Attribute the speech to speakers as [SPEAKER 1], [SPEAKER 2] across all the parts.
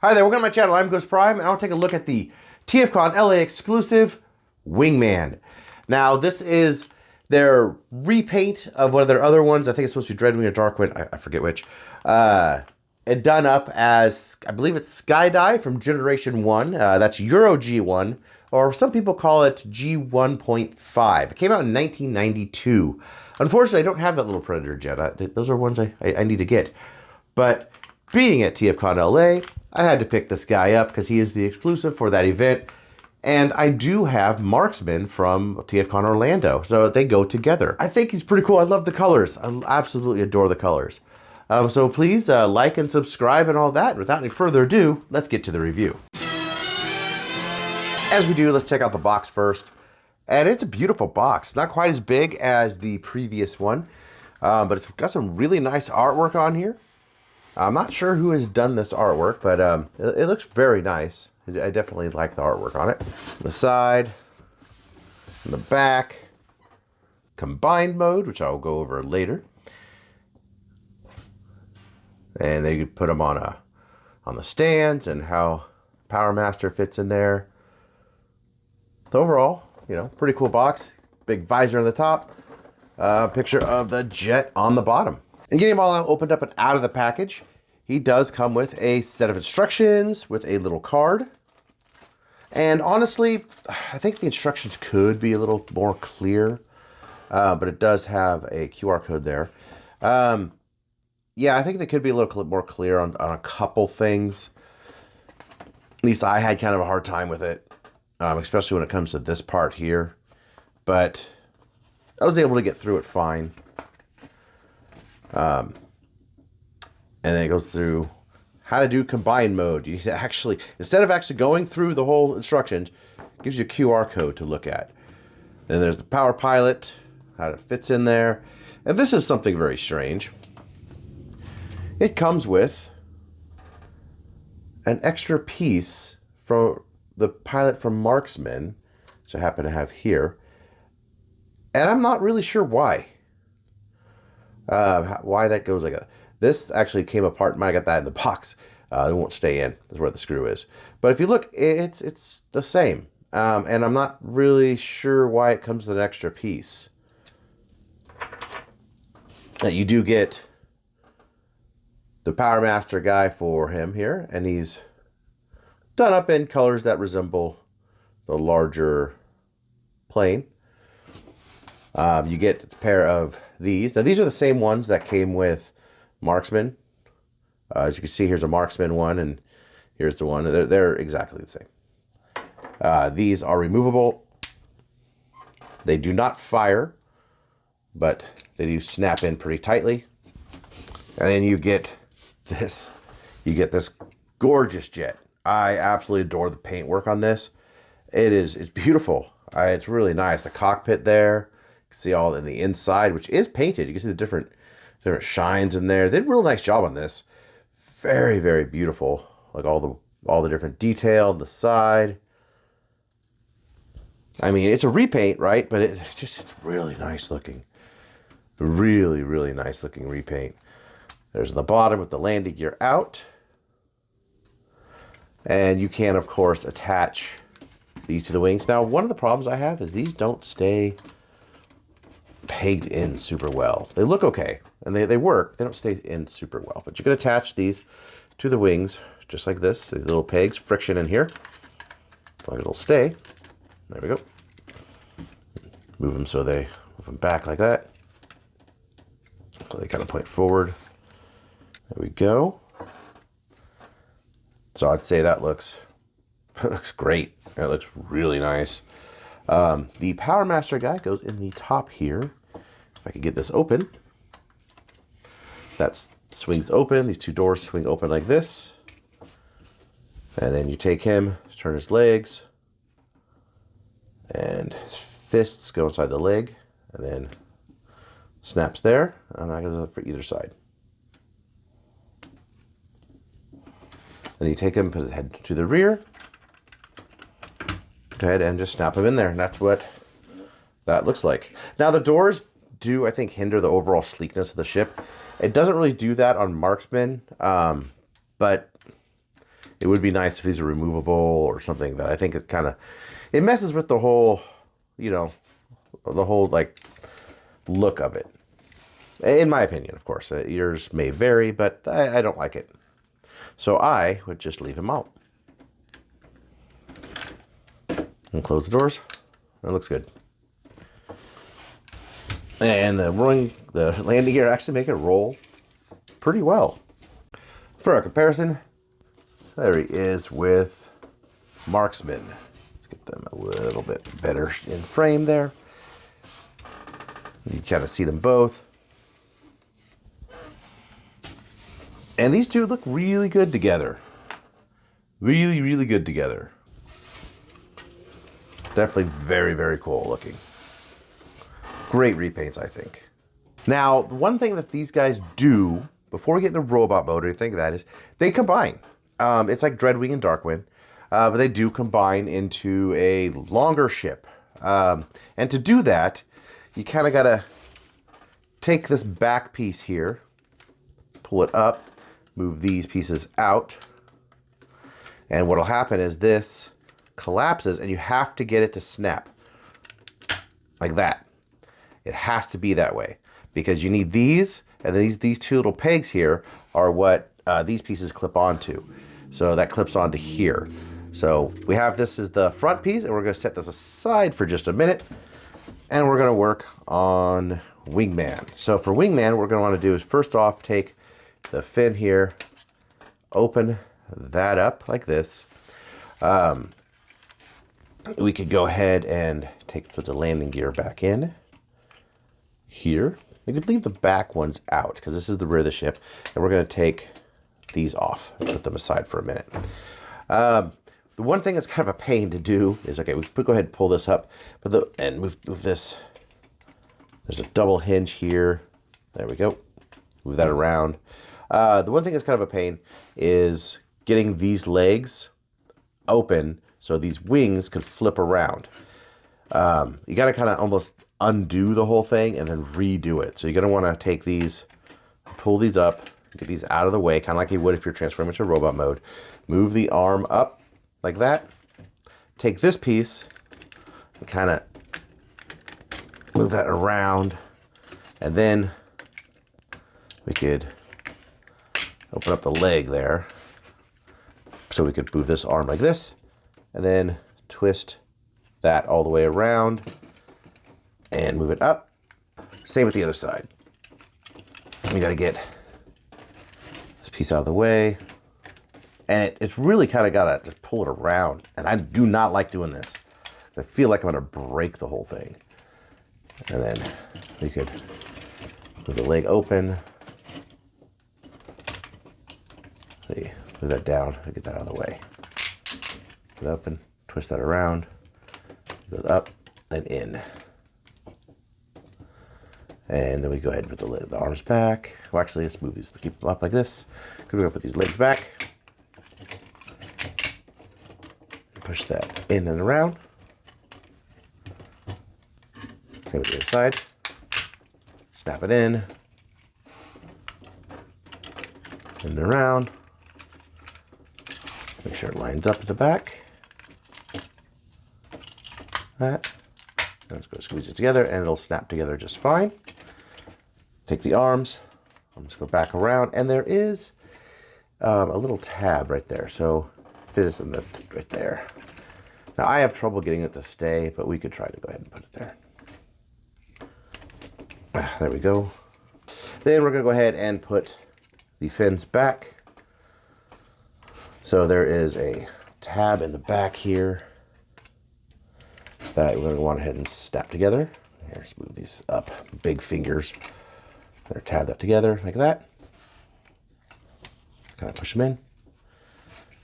[SPEAKER 1] Hi there, welcome to my channel. I'm Ghost Prime, and I'll take a look at the TFCon LA exclusive Wingman. Now, this is their repaint of one of their other ones. I think it's supposed to be Dreadwing or Darkwind. I forget which. And done up as, I believe it's Skydive from Generation 1. That's Euro G1, or some people call it G1.5. It came out in 1992. Unfortunately, I don't have that little Predator jet. Those are ones I need to get. But being at TFCon LA, I had to pick this guy up because he is the exclusive for that event. And I do have Marksman from TFCon Orlando, so they go together. I think he's pretty cool. I love the colors. I absolutely adore the colors. So please like and subscribe and all that. Without any further ado, let's get to the review. As we do, let's check out the box first. And it's a beautiful box. Not quite as big as the previous one, but it's got some really nice artwork on here. I'm not sure who has done this artwork, but it looks very nice. I definitely like the artwork on it. The side, the back, combined mode, which I'll go over later. And they could put them on the stands and how Power Master fits in there. Overall, you know, pretty cool box. Big visor on the top. Picture of the jet on the bottom. And getting them all opened up and out of the package, he does come with a set of instructions with a little card. And honestly, I think the instructions could be a little more clear, but it does have a QR code there. Yeah, I think they could be a little more clear on a couple things. At least I had kind of a hard time with it, especially when it comes to this part here. But I was able to get through it fine. And then it goes through how to do combined mode. You actually, instead of actually going through the whole instructions, it gives you a QR code to look at. Then there's the power pilot, how it fits in there. And this is something very strange. It comes with an extra piece from the pilot from Marksman, which I happen to have here. And I'm not really sure why. Why that goes like that. This actually came apart. I got that in the box. It won't stay in. That's where the screw is. But if you look, it's the same. And I'm not really sure why it comes with an extra piece. You do get the Power Master guy for him here. And he's done up in colors that resemble the larger plane. You get a pair of these. Now, these are the same ones that came with Marksman. As you can see, here's a Marksman one, and here's the one. They're exactly the same. These are removable. They do not fire, but they do snap in pretty tightly. And then you get this. You get this gorgeous jet. I absolutely adore the paintwork on this. It's beautiful. It's really nice. The cockpit there. You can see all in the inside, which is painted. You can see the different shines in there. They did a real nice job on this. Very, very beautiful. Like all the different detail on the side. I mean, it's a repaint, right? But it's really nice looking. Really, really nice looking repaint. There's the bottom with the landing gear out. And you can, of course, attach these to the wings. Now, one of the problems I have is these don't stay pegged in super well. They look okay, and they work. They don't stay in super well. But you can attach these to the wings, just like this. These little pegs, friction in here. As long as it'll stay. There we go. Move them so they move them back like that. So they kind of point forward. There we go. So I'd say that looks great. That looks really nice. The Power Master guy goes in the top here. If I could get this open. That swings open. These two doors swing open like this. And then you take him, turn his legs, and his fists go inside the leg, and then snaps there. And that goes for either side. Then you take him, put his head to the rear. Go ahead and just snap him in there. And that's what that looks like. Now, the doors do, I think, hinder the overall sleekness of the ship. It doesn't really do that on Marksman, but It would be nice if these are removable or something. That I think it kind of, it messes with the whole, you know, the whole like look of it. In my opinion, of course. Yours may vary, but I don't like it. So I would just leave him out. And close the doors. That looks good. And the landing gear actually make it roll pretty well. For a comparison, there he is with Marksman. Let's get them a little bit better in frame there. You kind of see them both. And these two look really good together. Really, really good together. Definitely very, very cool looking. Great repaints, I think. Now, one thing that these guys do, before we get into robot mode or anything like that, is they combine. It's like Dreadwing and Darkwind, but they do combine into a longer ship. And to do that, you kind of got to take this back piece here, pull it up, move these pieces out, and what'll happen is this collapses and you have to get it to snap like that. It has to be that way because you need these, and then these two little pegs here are what these pieces clip onto. So that clips onto here. So we have this as the front piece, and we're going to set this aside for just a minute, and we're going to work on Wingman. So for Wingman, what we're going to want to do is first off take the fin here, open that up like this. We could go ahead and put the landing gear back in here. We could leave the back ones out because this is the rear of the ship, and we're going to take these off and put them aside for a minute. The one thing that's kind of a pain to do is, okay, we could go ahead and pull this up, and move this. There's a double hinge here. There we go. Move that around. The one thing that's kind of a pain is getting these legs open so these wings can flip around. You got to kind of almost undo the whole thing and then redo it. So you're going to want to take these, pull these up, get these out of the way, kind of like you would if you're transforming to robot mode. Move the arm up like that. Take this piece and kind of move that around, and then we could open up the leg there. So we could move this arm like this, and then twist that all the way around and move it up. Same with the other side. We got to get this piece out of the way, and it's really kind of got to just pull it around. And I do not like doing this. I feel like I'm going to break the whole thing. And then we could move the leg open. See, move that down, get that out of the way. Put it open, twist that around, goes up and in. And then we go ahead and put the arms back. Well, actually, let's move these, keep them up like this. We're gonna put these legs back. Push that in and around. Same with the other side. Snap it in. And around. Make sure it lines up at the back. That. Let's go squeeze it together and it'll snap together just fine. Take the arms. Let's go back around, and there is a little tab right there. So fit this in right there. Now I have trouble getting it to stay, but we could try to go ahead and put it there. There we go. Then we're going to go ahead and put the fins back. So there is a tab in the back here that we're going to want to go ahead and snap together. Here, let's move these up. Big fingers. They're tabbed up together like that. Kind of push them in.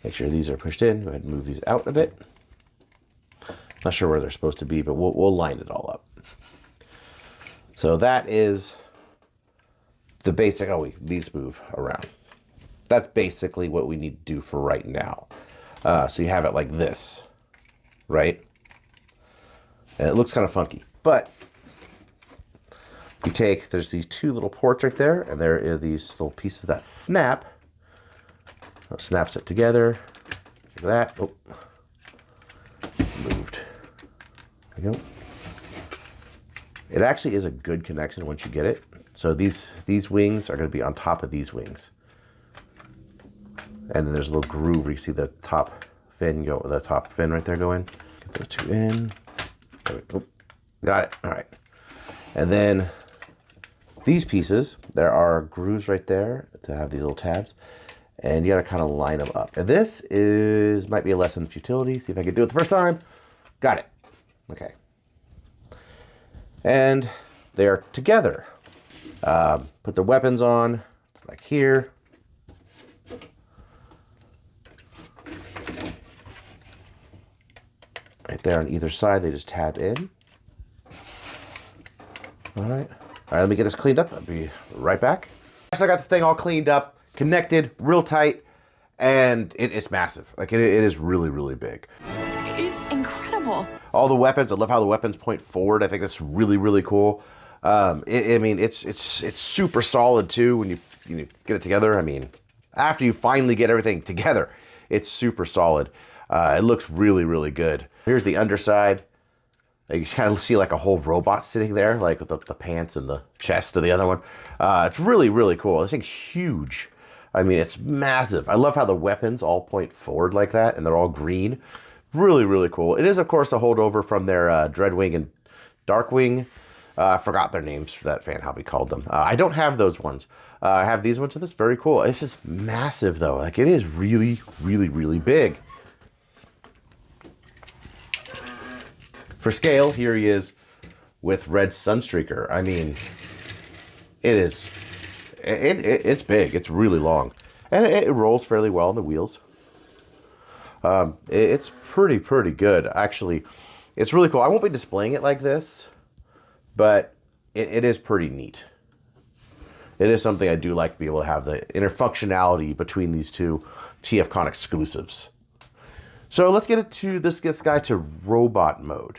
[SPEAKER 1] Make sure these are pushed in. Go ahead and move these out a bit. Not sure where they're supposed to be, but we'll line it all up. So that is the basic. Oh, these move around. That's basically what we need to do for right now. So you have it like this, right? And it looks kind of funky, but you take, there's these two little ports right there, and there are these little pieces that snap. It snaps it together. that. Oh, moved. There we go. It actually is a good connection once you get it. So these wings are going to be on top of these wings. And then there's a little groove where you see the top fin go, the top fin right there go in. Get those two in. Oh, got it. All right. And then these pieces, there are grooves right there to have these little tabs. And you got to kind of line them up. And this might be a lesson in futility. See if I can do it the first time. Got it. Okay. And they're together. Put the weapons on, like here. Right there on either side, they just tab in. All right, let me get this cleaned up. I'll be right back. So I got this thing all cleaned up, connected, real tight, and it's massive. Like it is really, really big.
[SPEAKER 2] It's incredible.
[SPEAKER 1] All the weapons, I love how the weapons point forward. I think that's really, really cool. I mean, it's super solid too when you get it together. I mean, after you finally get everything together, it's super solid. It looks really, really good. Here's the underside. You kind of see like a whole robot sitting there, like with the pants and the chest of the other one. It's really, really cool. This thing's huge. I mean, it's massive. I love how the weapons all point forward like that, and they're all green. Really, really cool. It is, of course, a holdover from their Dreadwing and Darkwing. I forgot their names for that fan hobby called them. I don't have those ones. I have these ones, and it's very cool. This is massive, though. Like, it is really, really, really big. For scale, here he is with Red Sunstreaker. I mean, it's big. It's really long. And it rolls fairly well on the wheels. It's pretty good. Actually, it's really cool. I won't be displaying it like this, but it is pretty neat. It is something I do like to be able to have the interfunctionality between these two TFCon exclusives. So let's get this guy to robot mode.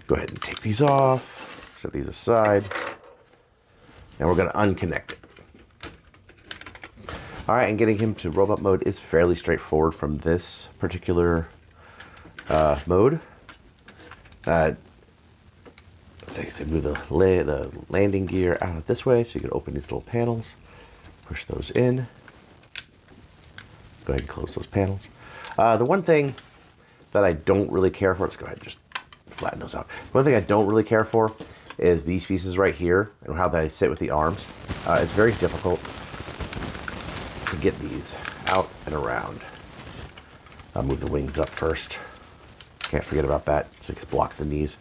[SPEAKER 1] Go ahead and take these off, set these aside, and we're going to unconnect it. All right, and getting him to robot mode is fairly straightforward from this particular mode. So move the landing gear out this way so you can open these little panels, push those in. Go ahead and close those panels. The one thing that I don't really care for, let's go ahead and just flatten those out. One thing I don't really care for is these pieces right here and how they sit with the arms. It's very difficult to get these out and around. I'll move the wings up first. Can't forget about that, so it blocks the knees.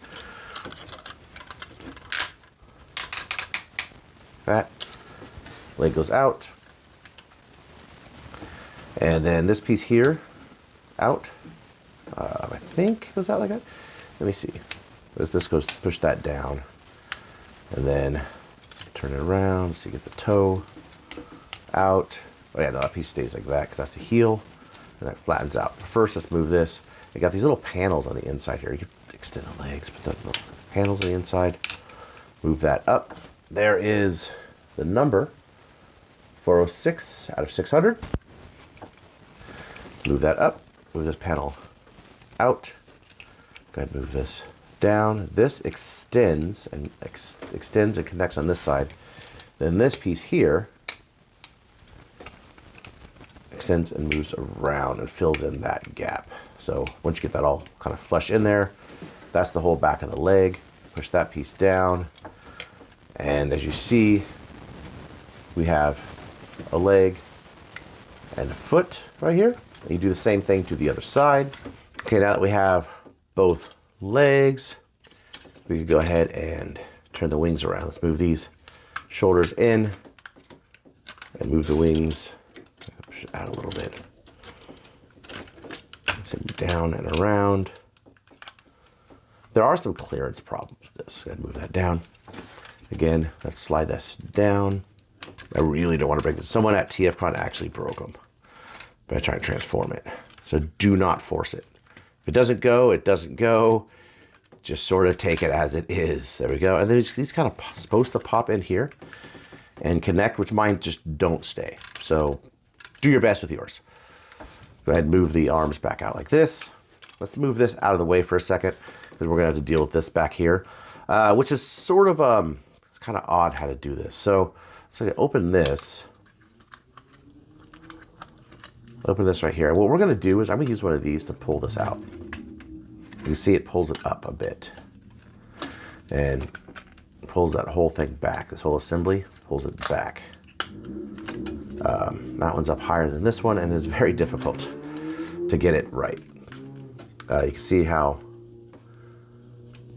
[SPEAKER 1] That leg goes out. And then this piece here, out. I think goes out like that. Let me see. This goes, push that down. And then turn it around so you get the toe out. Oh yeah, no, that piece stays like that because that's the heel. And that flattens out. First, let's move this. You got these little panels on the inside here. You can extend the legs, put the little panels on the inside. Move that up. There is the number 406 out of 600. Move that up. Move this panel out. Go ahead and move this down. This extends and connects on this side. Then this piece here extends and moves around and fills in that gap. So once you get that all kind of flush in there, that's the whole back of the leg. Push that piece down. And as you see, we have a leg and a foot right here. And you do the same thing to the other side. Okay, now that we have both legs, we can go ahead and turn the wings around. Let's move these shoulders in and move the wings. Push it out a little bit. Sit down and around. There are some clearance problems with this. Go ahead and move that down. Again, let's slide this down. I really don't want to break this. Someone at TFCon actually broke them by trying to transform it. So do not force it. If it doesn't go, it doesn't go. Just sort of take it as it is. There we go. And then these kind of supposed to pop in here and connect, which mine just don't stay. So do your best with yours. Go ahead and move the arms back out like this. Let's move this out of the way for a second because we're going to have to deal with this back here, which is sort of, it's kind of odd how to do this. So I open this. Open this right here. And what we're going to do is I'm going to use one of these to pull this out. You can see it pulls it up a bit. And pulls that whole thing back. This whole assembly pulls it back. That one's up higher than this one, and it's very difficult to get it right. You can see how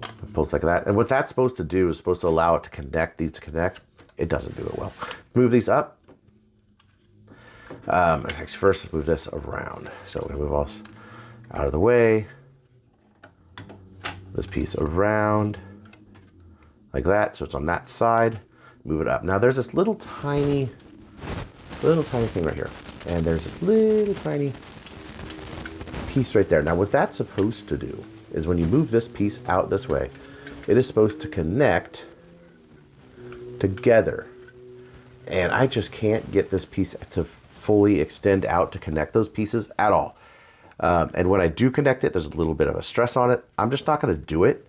[SPEAKER 1] it pulls like that. And what that's supposed to do is supposed to allow it to connect, these to connect. It doesn't do it well. Move these up. Actually, first, let's move this around. So we're going to move all this out of the way. This piece around like that. So it's on that side. Move it up. Now there's this little tiny thing right here. And there's this little tiny piece right there. Now what that's supposed to do is when you move this piece out this way, it is supposed to connect together. And I just can't get this piece to fully extend out to connect those pieces at all. And when I do connect it, there's a little bit of a stress on it. I'm just not going to do it.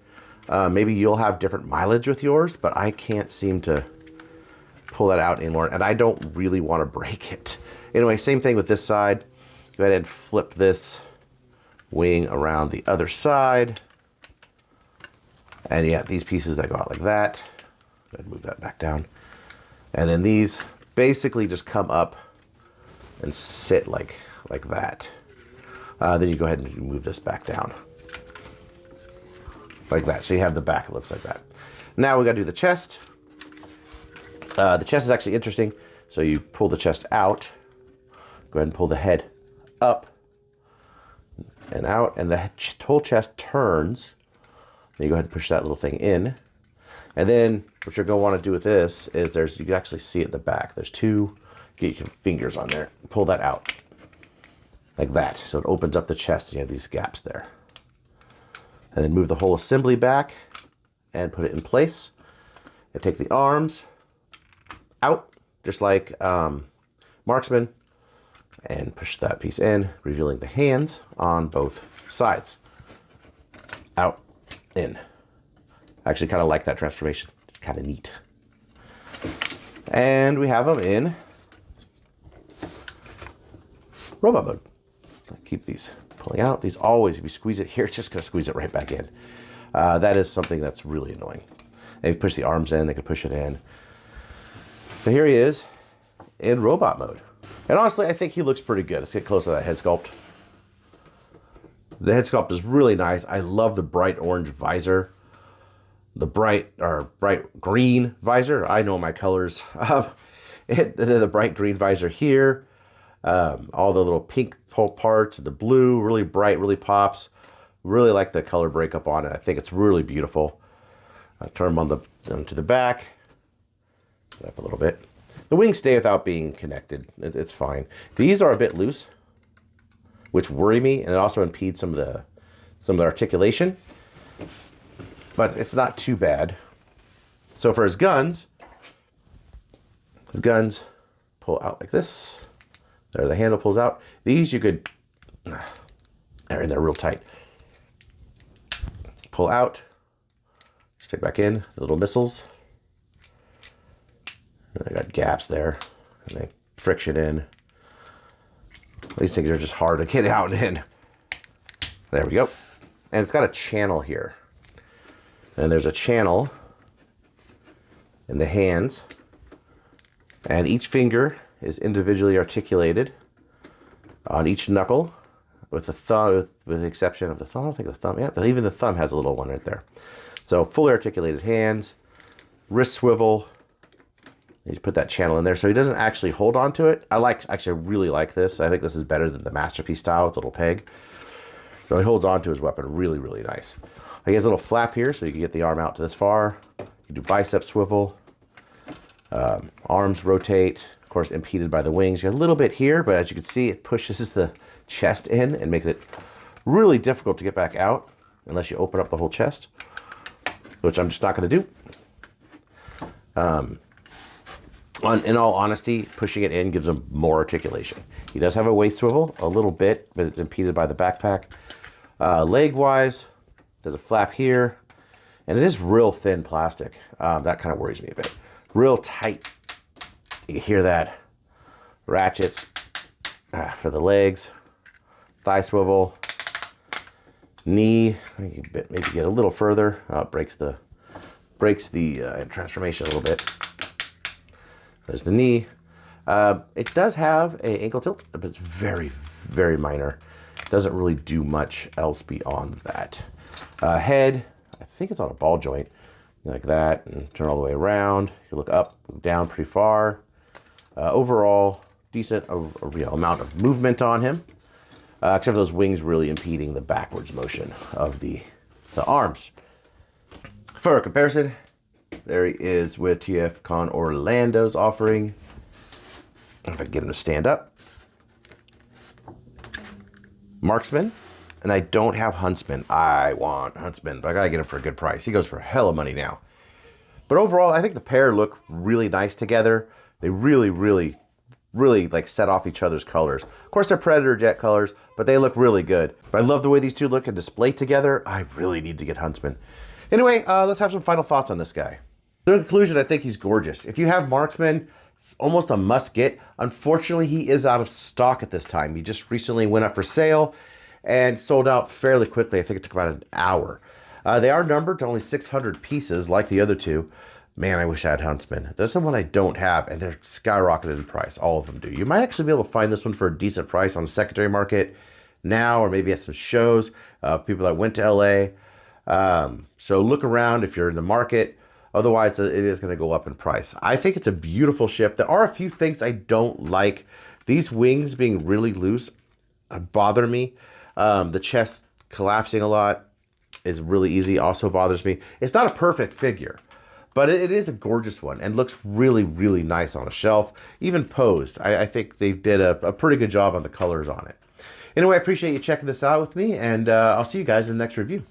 [SPEAKER 1] Maybe you'll have different mileage with yours, but I can't seem to pull that out anymore. And I don't really want to break it. Anyway, same thing with this side. Go ahead and flip this wing around the other side. And yeah, these pieces that go out like that. Go ahead and move that back down. And then these basically just come up and sit like that. Then you go ahead and move this back down. Like that. So you have the back, it looks like that. Now we got to do the chest. The chest is actually interesting. So you pull the chest out. Go ahead and pull the head up and out. And the whole chest turns. Then you go ahead and push that little thing in. And then what you're going to want to do with this is you can actually see it in the back. There's two, get your fingers on there. Pull that out. Like that. So it opens up the chest and you have these gaps there. And then move the whole assembly back and put it in place. And take the arms out, just like Marksman, and push that piece in, revealing the hands on both sides. Out, in. I actually kind of like that transformation. It's kind of neat. And we have them in robot mode. Keep these pulling out. These always, if you squeeze it here, it's just going to squeeze it right back in. That is something that's really annoying. They push the arms in, they can push it in. So here he is in robot mode. And honestly, I think he looks pretty good. Let's get close to that head sculpt. The head sculpt is really nice. I love the bright orange visor. The bright green visor. I know my colors. The bright green visor here. All the little pink parts, the blue, really bright, really pops. Really like the color breakup on it. I think it's really beautiful. Turn them to the back. Up a little bit. The wings stay without being connected. It's fine. These are a bit loose, which worry me, and it also impedes some of the articulation. But it's not too bad. So for his guns pull out like this. There, the handle pulls out. These you could, they're in there real tight. Pull out, stick back in, the little missiles. And I got gaps there, and they friction in. These things are just hard to get out and in. There we go. And it's got a channel here. And there's a channel in the hands. And each finger is individually articulated on each knuckle, with the thumb, with the exception of the thumb. I don't think the thumb, yeah, but even the thumb has a little one right there. So fully articulated hands, wrist swivel. You put that channel in there so he doesn't actually hold on to it. I really like this. I think this is better than the Masterpiece style with the little peg. So he holds on to his weapon really, really nice. He has a little flap here so you can get the arm out to this far. You do bicep swivel. Arms rotate. Of course, impeded by the wings. You got a little bit here, but as you can see, it pushes the chest in and makes it really difficult to get back out unless you open up the whole chest, which I'm just not going to do. In all honesty, pushing it in gives him more articulation. He does have a waist swivel, a little bit, but it's impeded by the backpack. Leg-wise, there's a flap here, and it is real thin plastic. That kind of worries me a bit. Real tight. You hear that. Ratchets for the legs. Thigh swivel. Knee. Maybe get a little further. Breaks the transformation a little bit. There's the knee. It does have an ankle tilt, but it's very, very minor. Doesn't really do much else beyond that. Head, I think it's on a ball joint, like that, and turn all the way around. You look up, down pretty far. Overall, decent amount of movement on him, except for those wings really impeding the backwards motion of the arms. For a comparison, there he is with TFCon Orlando's offering. If I can get him to stand up. Marksman. And I don't have Huntsman. I want Huntsman, but I gotta get him for a good price. He goes for hella money now. But overall, I think the pair look really nice together. They really, really, really like set off each other's colors. Of course, they're Predator Jet colors, but they look really good. But I love the way these two look and display together. I really need to get Huntsman. Anyway, let's have some final thoughts on this guy. In conclusion, I think he's gorgeous. If you have Marksman, it's almost a must get. Unfortunately, he is out of stock at this time. He just recently went up for sale and sold out fairly quickly. I think it took about an hour. They are numbered to only 600 pieces like the other two. Man, I wish I had Huntsman. There's someone I don't have, and they're skyrocketed in price. All of them do. You might actually be able to find this one for a decent price on the secondary market now, or maybe at some shows of people that went to LA. So look around if you're in the market. Otherwise, it is going to go up in price. I think it's a beautiful ship. There are a few things I don't like. These wings being really loose bother me. The chest collapsing a lot is really easy. Also bothers me. It's not a perfect figure, but it is a gorgeous one and looks really, really nice on a shelf. Even posed. I think they did a pretty good job on the colors on it. Anyway, I appreciate you checking this out with me, and I'll see you guys in the next review.